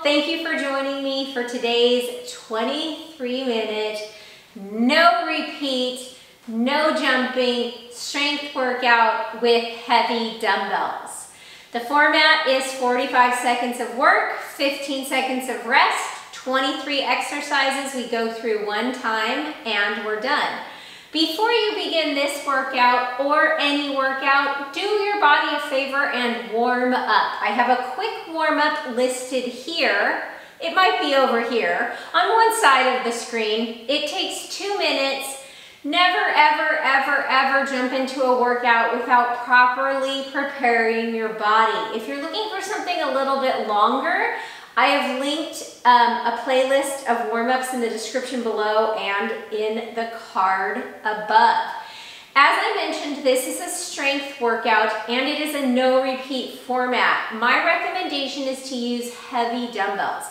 Thank you for joining me for today's 23-minute, no repeat, no jumping strength workout with heavy dumbbells. The format is 45 seconds of work, 15 seconds of rest, 23 exercises we go through one time, and we're done. Before you begin this workout or any workout, do your body a favor and warm up. I have a quick warm up listed here. It might be over here on one side of the screen. It takes 2 minutes. Never, ever, ever, ever jump into a workout without properly preparing your body. If you're looking for something a little bit longer, I have linked a playlist of warm-ups in the description below and in the card above. As I mentioned, this is a strength workout and it is a no repeat format. My recommendation is to use heavy dumbbells.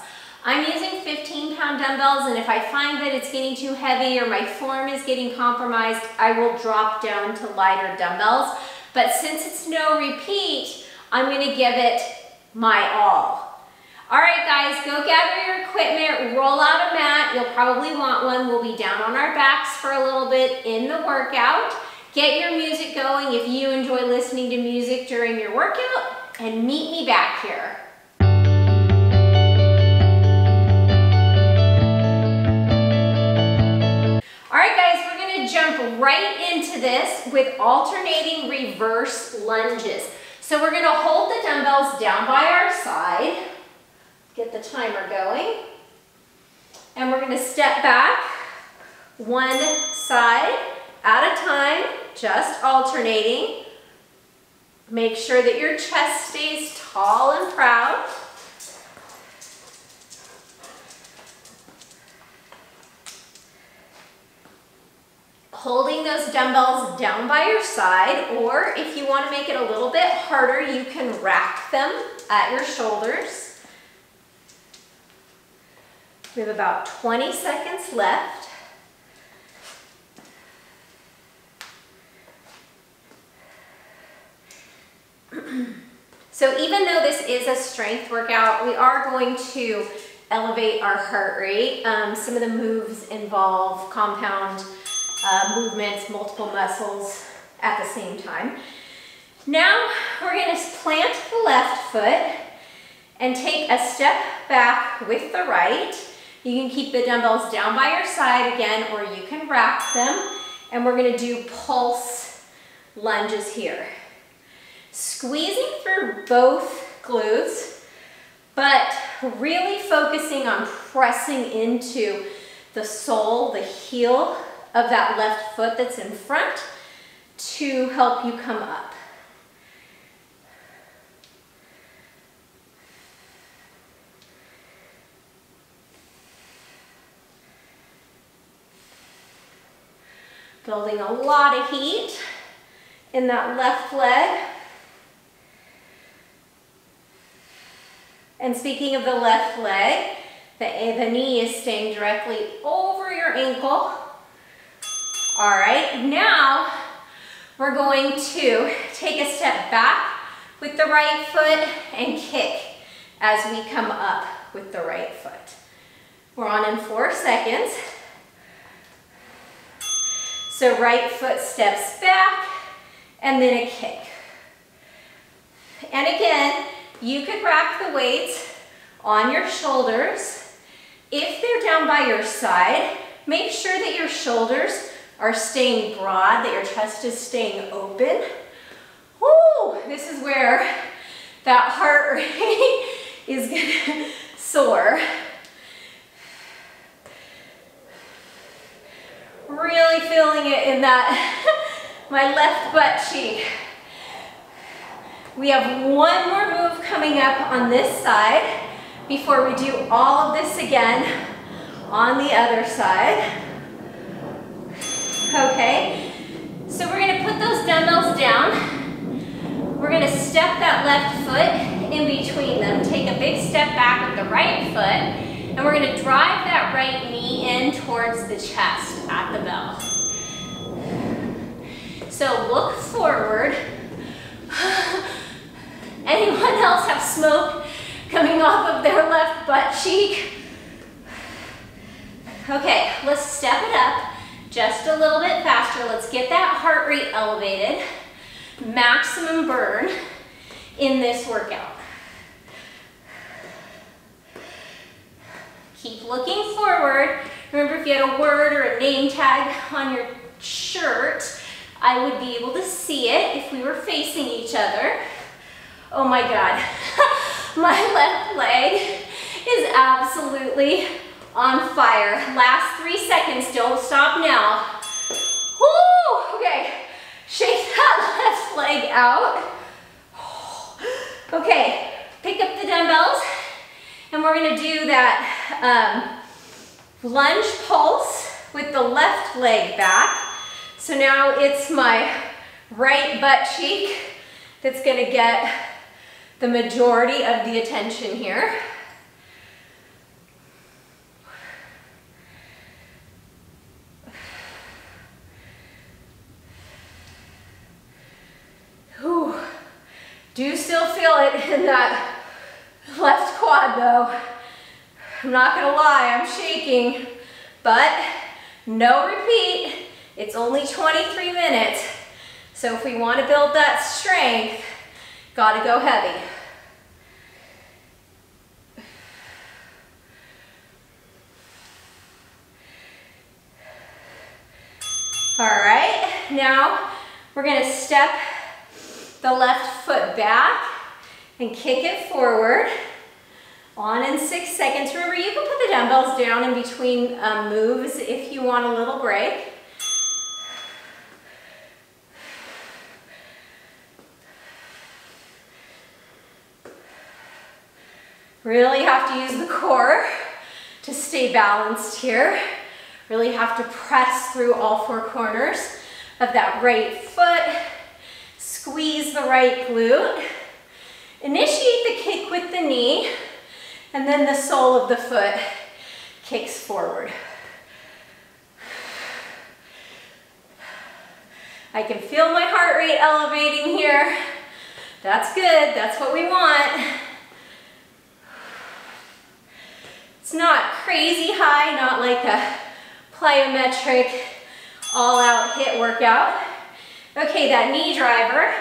I'm using 15-pound dumbbells, and if I find that it's getting too heavy or my form is getting compromised, I will drop down to lighter dumbbells. But since it's no repeat, I'm going to give it my all. All right, guys, go gather your equipment, roll out a mat. You'll probably want one. We'll be down on our backs for a little bit in the workout. Get your music going if you enjoy listening to music during your workout, and meet me back here. All right, guys, we're going to jump right into this with alternating reverse lunges. So we're going to hold the dumbbells down by our side. Get the timer going. And we're going to step back one side at a time, just alternating. Make sure that your chest stays tall and proud. Holding those dumbbells down by your side, or if you want to make it a little bit harder, you can rack them at your shoulders. We have about 20 seconds left. So even though this is a strength workout, we are going to elevate our heart rate. Some of the moves involve compound movements, multiple muscles at the same time. Now we're going to plant the left foot and take a step back with the right. You can keep the dumbbells down by your side again, or you can rack them. And we're going to do pulse lunges here. Squeezing through both glutes, but really focusing on pressing into the sole, the heel of that left foot that's in front to help you come up. Building a lot of heat in that left leg. And speaking of the left leg, the knee is staying directly over your ankle. All right, now we're going to take a step back with the right foot and kick as we come up with the right foot. We're on in 4 seconds. So right foot steps back and then a kick. And again, you could rack the weights on your shoulders. If they're down by your side, make sure that your shoulders are staying broad, that your chest is staying open. Woo! This is where that heart rate is gonna soar. Really feeling it in that, my left butt cheek. We have one more move coming up on this side before we do all of this again on the other side. Okay, so we're going to put those dumbbells down. We're going to step that left foot in between them, take a big step back with the right foot, and we're going to drive that right knee in towards the chest at the bell. So look forward. Anyone else have smoke coming off of their left butt cheek. Okay, let's step it up just a little bit faster. Let's get that heart rate elevated. Maximum burn in this workout. Keep looking forward. Remember, if you had a word or a name tag on your shirt, I would be able to see it if we were facing each other. Oh my God, my left leg is absolutely on fire. Last 3 seconds, don't stop now. Woo, okay, shake that left leg out. Okay, pick up the dumbbells and we're gonna do that lunge pulse with the left leg back. So now it's my right butt cheek that's gonna get the majority of the attention here. Whew. Do still feel it in that left quad though. I'm not gonna lie, I'm shaking, but no repeat. It's only 23 minutes. So if we want to build that strength, gotta go heavy. All right, now we're gonna step the left foot back and kick it forward. On in 6 seconds. Remember, you can put the dumbbells down in between moves if you want a little break. Really have to use the core to stay balanced here. Really have to press through all 4 corners of that right foot. Squeeze the right glute. Initiate the kick with the knee, and then the sole of the foot kicks forward. I can feel my heart rate elevating here. That's good, that's what we want. It's not crazy high, not like a plyometric all-out HIIT workout. Okay, that knee driver.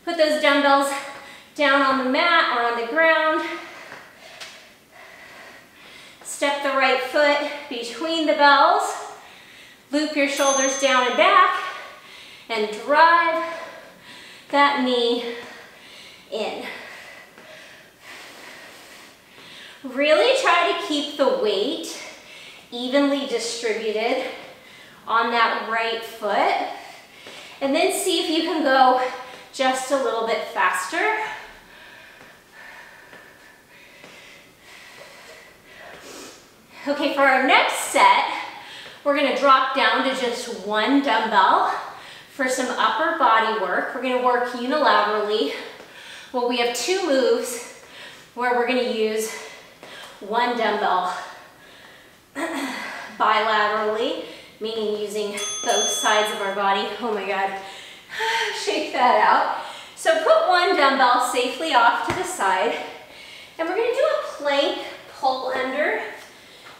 Put those dumbbells down on the mat or on the ground. Step the right foot between the bells. Loop your shoulders down and back and drive that knee in. Really try to keep the weight evenly distributed on that right foot. And then see if you can go just a little bit faster. Okay, for our next set, we're gonna drop down to just 1 dumbbell for some upper body work. We're gonna work unilaterally. Well, we have 2 moves where we're gonna use 1 dumbbell bilaterally, meaning using both sides of our body. Oh my God, shake that out. So put 1 dumbbell safely off to the side, and we're gonna do a plank pull under.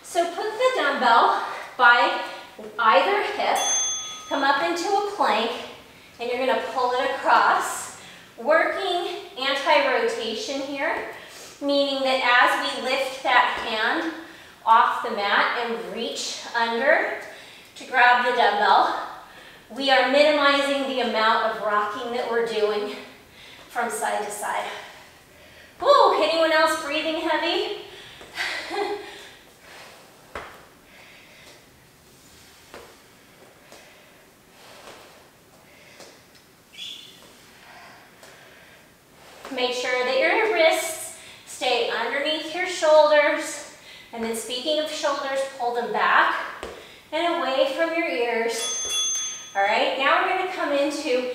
So put the dumbbell by either hip, come up into a plank, and you're gonna pull it across, working anti-rotation here, meaning that as we lift that hand off the mat and reach under to grab the dumbbell, we are minimizing the amount of rocking that we're doing from side to side. Whoa, anyone else breathing heavy? Make sure that your wrists stay underneath your shoulders. And then speaking of shoulders, pull them back and away from your ears. All right, now we're gonna come into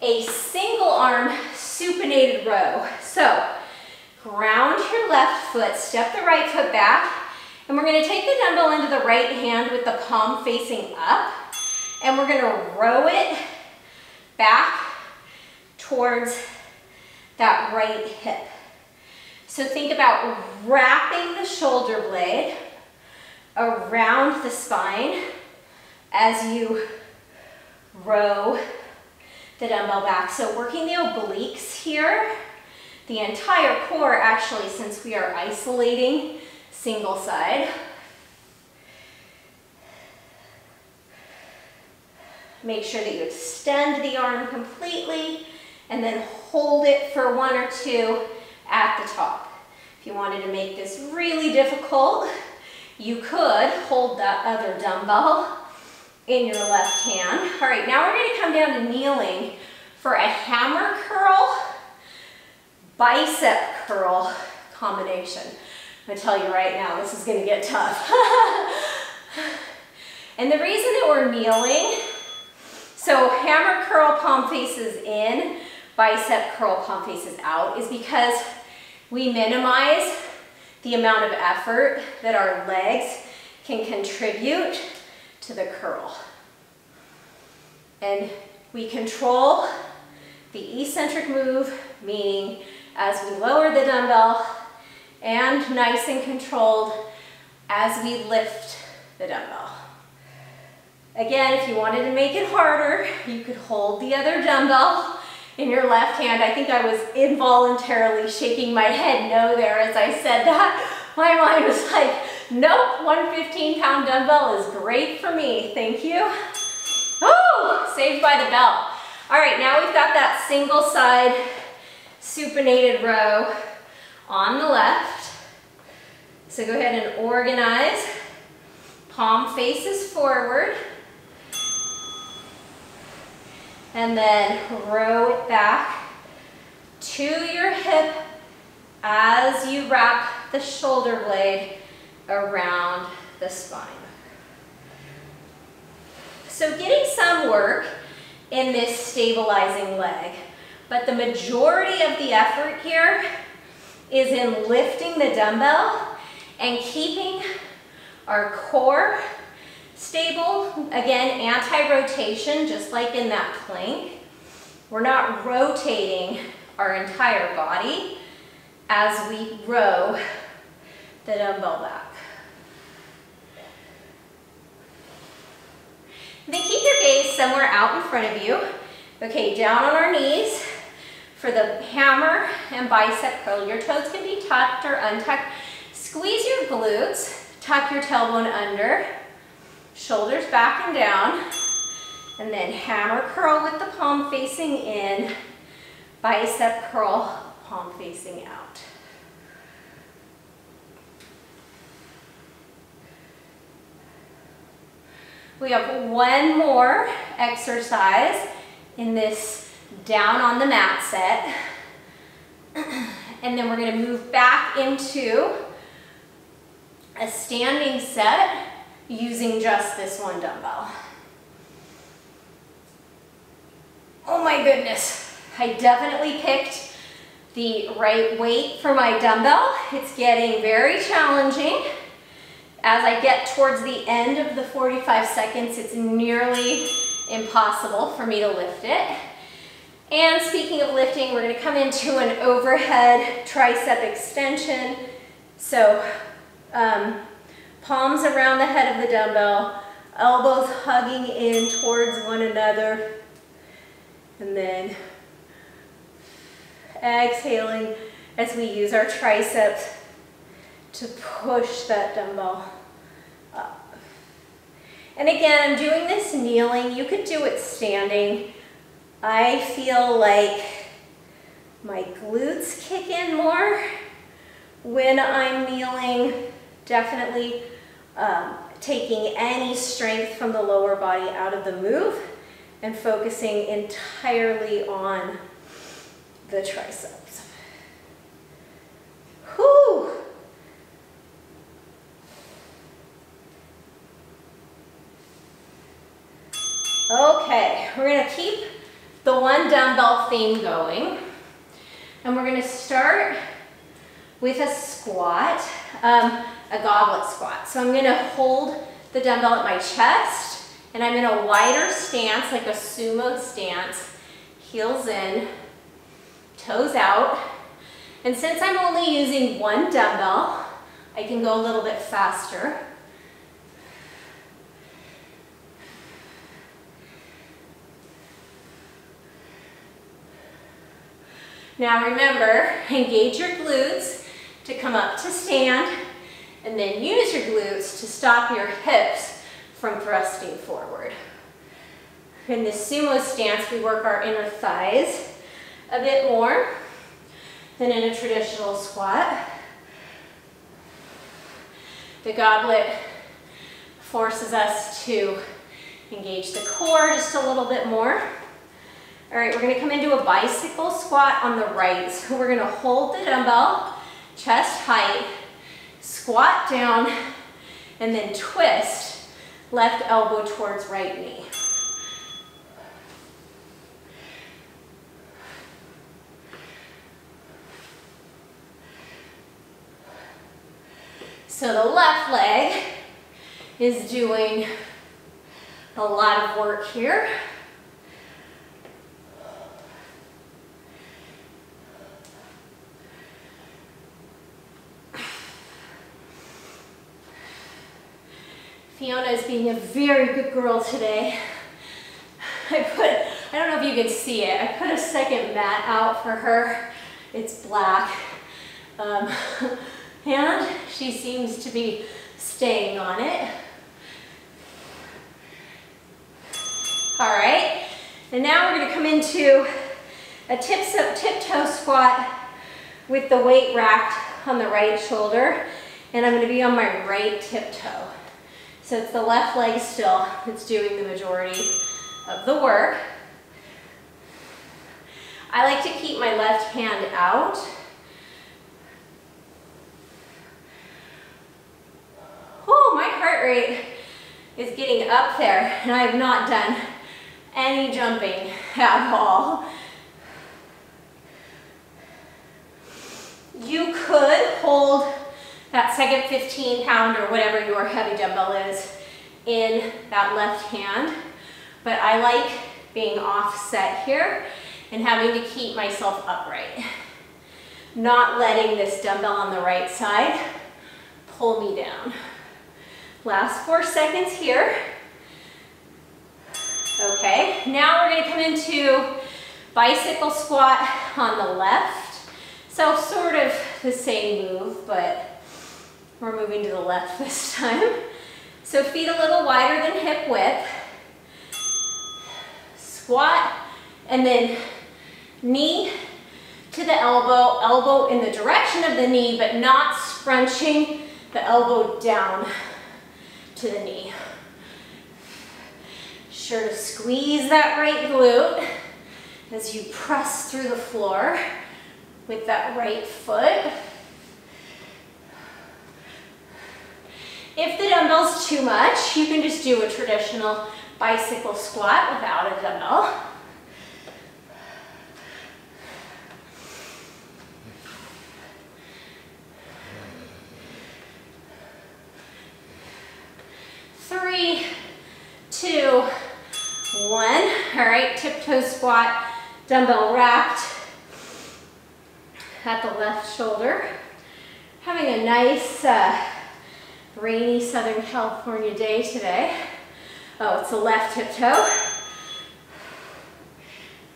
a single arm supinated row. So ground your left foot, step the right foot back, and we're gonna take the dumbbell into the right hand with the palm facing up, and we're gonna row it back towards that right hip. So think about wrapping the shoulder blade around the spine as you row the dumbbell back. So working the obliques here, the entire core actually, since we are isolating single side. Make sure that you extend the arm completely and then hold it for 1 or 2 at the top. If you wanted to make this really difficult, you could hold that other dumbbell in your left hand. All right, now we're going to come down to kneeling for a hammer curl, bicep curl combination. I'm going to tell you right now, this is going to get tough. And the reason that we're kneeling, so hammer curl, palm faces in, bicep curl, palm faces out, is because we minimize the amount of effort that our legs can contribute to the curl. And we control the eccentric move, meaning as we lower the dumbbell, and nice and controlled as we lift the dumbbell. Again, if you wanted to make it harder, you could hold the other dumbbell in your left hand. I think I was involuntarily shaking my head no there as I said that. My mind was like, nope, 115-pound dumbbell is great for me, thank you. Oh, saved by the bell. All right, now we've got that single side supinated row on the left. So go ahead and organize. Palm faces forward. And then row it back to your hip as you wrap the shoulder blade around the spine. So getting some work in this stabilizing leg, but the majority of the effort here is in lifting the dumbbell and keeping our core stable. Again, anti-rotation, just like in that plank. We're not rotating our entire body as we row the dumbbell back. And then keep your gaze somewhere out in front of you. Okay, down on our knees for the hammer and bicep curl. Your toes can be tucked or untucked. Squeeze your glutes, tuck your tailbone under, shoulders back and down, and then hammer curl with the palm facing in, bicep curl, palm facing out. We have one more exercise in this down on the mat set, and then we're going to move back into a standing set using just this one dumbbell. Oh my goodness, I definitely picked the right weight for my dumbbell. It's getting very challenging. As I get towards the end of the 45 seconds, it's nearly impossible for me to lift it. And speaking of lifting, we're going to come into an overhead tricep extension. So palms around the head of the dumbbell, elbows hugging in towards one another, and then exhaling as we use our triceps to push that dumbbell up. And again, I'm doing this kneeling. You could do it standing. I feel like my glutes kick in more when I'm kneeling. Definitely taking any strength from the lower body out of the move and focusing entirely on the triceps. Whew. Okay, we're going to keep the one dumbbell theme going, and we're going to start with a squat, a goblet squat. So I'm going to hold the dumbbell at my chest, and I'm in a wider stance, like a sumo stance, heels in, toes out, And since I'm only using one dumbbell, I can go a little bit faster. Now remember, engage your glutes to come up to stand, and then use your glutes to stop your hips from thrusting forward. In this sumo stance, we work our inner thighs a bit more than in a traditional squat. The goblet forces us to engage the core just a little bit more. All right, we're gonna come into a bicycle squat on the right. So we're gonna hold the dumbbell, chest height, squat down, and then twist left elbow towards right knee. So the left leg is doing a lot of work here. Fiona is being a very good girl today. I don't know if you can see it, I put a second mat out for her. It's black. And she seems to be staying on it. All right, and now we're gonna come into a tiptoe squat with the weight racked on the right shoulder, and I'm gonna be on my right tiptoe. So it's the left leg still that's doing the majority of the work. I like to keep my left hand out. Oh, my heart rate is getting up there, and I have not done any jumping at all. You could hold that second 15-pound or whatever your heavy dumbbell is in that left hand, but I like being offset here and having to keep myself upright. Not letting this dumbbell on the right side pull me down. Last 4 seconds here. Okay, now we're gonna come into bicycle squat on the left. So sort of the same move, but we're moving to the left this time. So feet a little wider than hip width. Squat, and then knee to the elbow, elbow in the direction of the knee, but not scrunching the elbow down to the knee. Sure to squeeze that right glute as you press through the floor with that right foot. If the dumbbell's too much, you can just do a traditional bicycle squat without a dumbbell. Three, 2, 1. All right, tiptoe squat, dumbbell wrapped at the left shoulder. Having a nice rainy Southern California day today. Oh, it's the left tiptoe.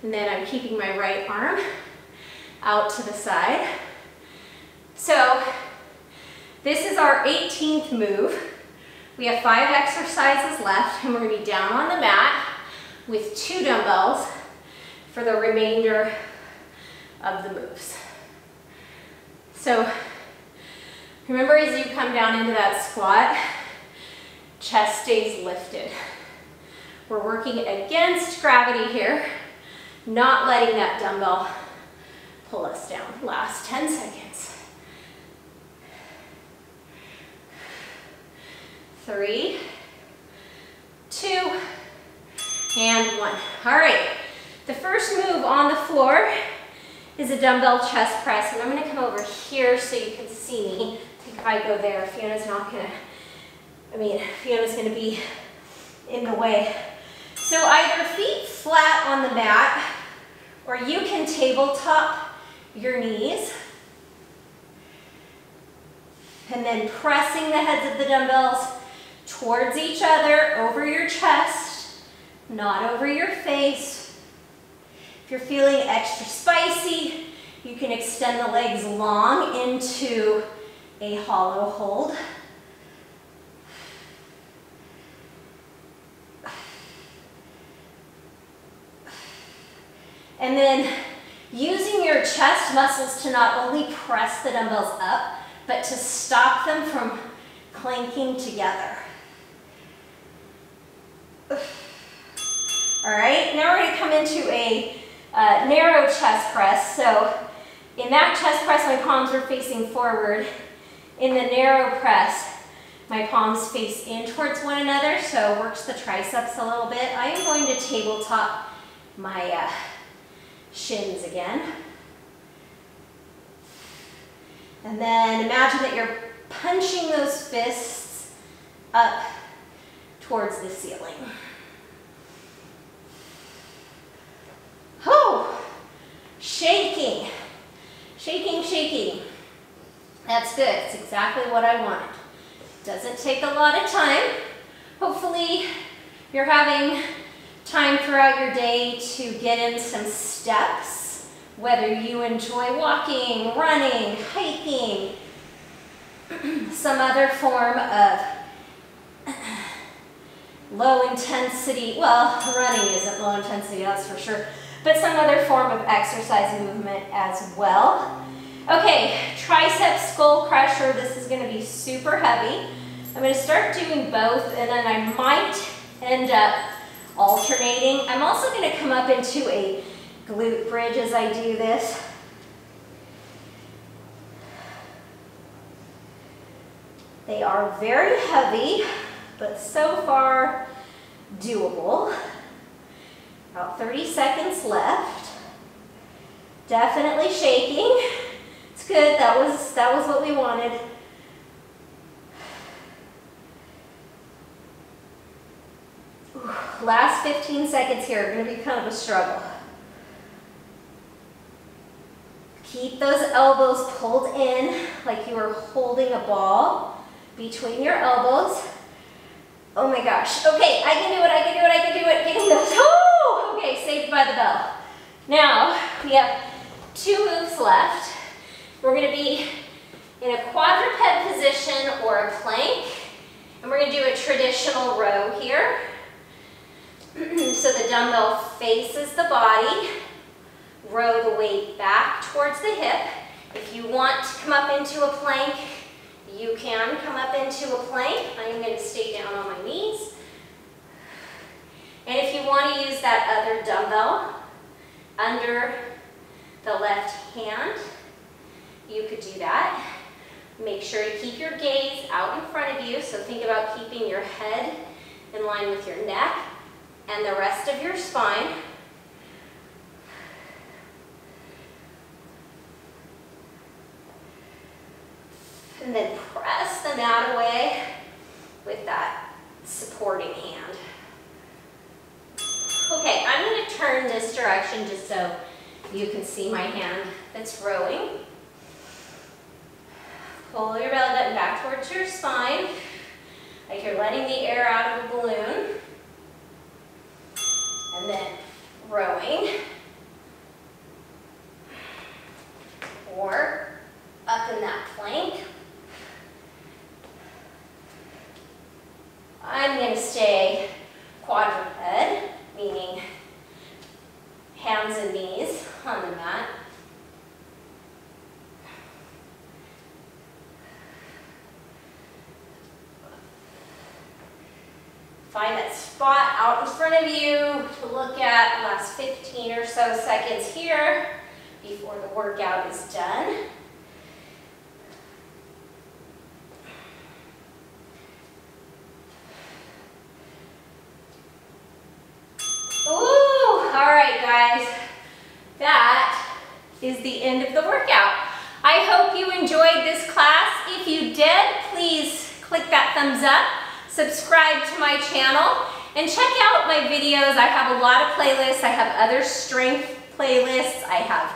And then I'm keeping my right arm out to the side. So this is our 18th move. We have 5 exercises left, and we're gonna be down on the mat with 2 dumbbells for the remainder of the moves. So remember, as you come down into that squat, chest stays lifted. We're working against gravity here, not letting that dumbbell pull us down. Last 10 seconds. 3, 2, and 1. All right, the first move on the floor is a dumbbell chest press, and I'm gonna come over here so you can see me. I think if I go there, Fiona's gonna be in the way. So either feet flat on the mat, or you can tabletop your knees And then pressing the heads of the dumbbells towards each other, over your chest, not over your face. If you're feeling extra spicy, you can extend the legs long into a hollow hold. And then using your chest muscles to not only press the dumbbells up, but to stop them from clanking together. All right, now we're going to come into a narrow chest press. So in that chest press, my palms are facing forward. In the narrow press, my palms face in towards one another, so it works the triceps a little bit. I am going to tabletop my shins again. And then imagine that you're punching those fists up towards the ceiling. Oh, shaking, shaking, shaking. That's good. It's exactly what I wanted. Doesn't take a lot of time. Hopefully you're having time throughout your day to get in some steps, whether you enjoy walking, running, hiking, some other form of low intensity, well, running isn't low intensity, that's for sure, but some other form of exercise movement as well. Okay, tricep skull crusher. This is going to be super heavy. I'm going to start doing both, and then I might end up alternating. I'm also going to come up into a glute bridge as I do this. They are very heavy, but so far doable. About 30 seconds left. Definitely shaking. It's good. That was what we wanted. Last 15 seconds here are going to be kind of a struggle. Keep those elbows pulled in like you are holding a ball between your elbows. Oh my gosh. Okay, I can do it, I can do it, I can do it. Getting those. Oh! Okay, saved by the bell. Now, we have 2 moves left. We're going to be in a quadruped position or a plank. And we're going to do a traditional row here. So the dumbbell faces the body. Row the weight back towards the hip. If you want to come up into a plank, you can come up into a plank. I'm going to stay down on my knees. And if you want to use that other dumbbell under the left hand, you could do that. Make sure to keep your gaze out in front of you. So think about keeping your head in line with your neck and the rest of your spine. And then press the mat away with that supporting hand. Okay, I'm going to turn this direction just so you can see my hand that's rowing. Pull your belly button back towards your spine, like you're letting the air out of a balloon. And then rowing. Or up in that plank. I'm going to stay quadruped, meaning hands and knees on the mat. Find that spot out in front of you to look at. Last 15 or so seconds here before the workout is done. Ooh, all right, guys. That is the end of the workout. I hope you enjoyed this class. If you did, please click that thumbs up, subscribe to my channel, and check out my videos. I have a lot of playlists. I have other strength playlists. I have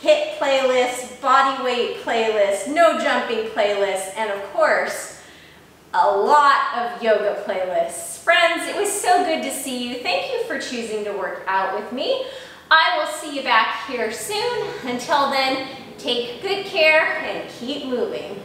HIIT playlist, body weight playlist, no jumping playlist, and of course, a lot of yoga playlists. Friends, it was so good to see you. Thank you for choosing to work out with me. I will see you back here soon. Until then, take good care and keep moving.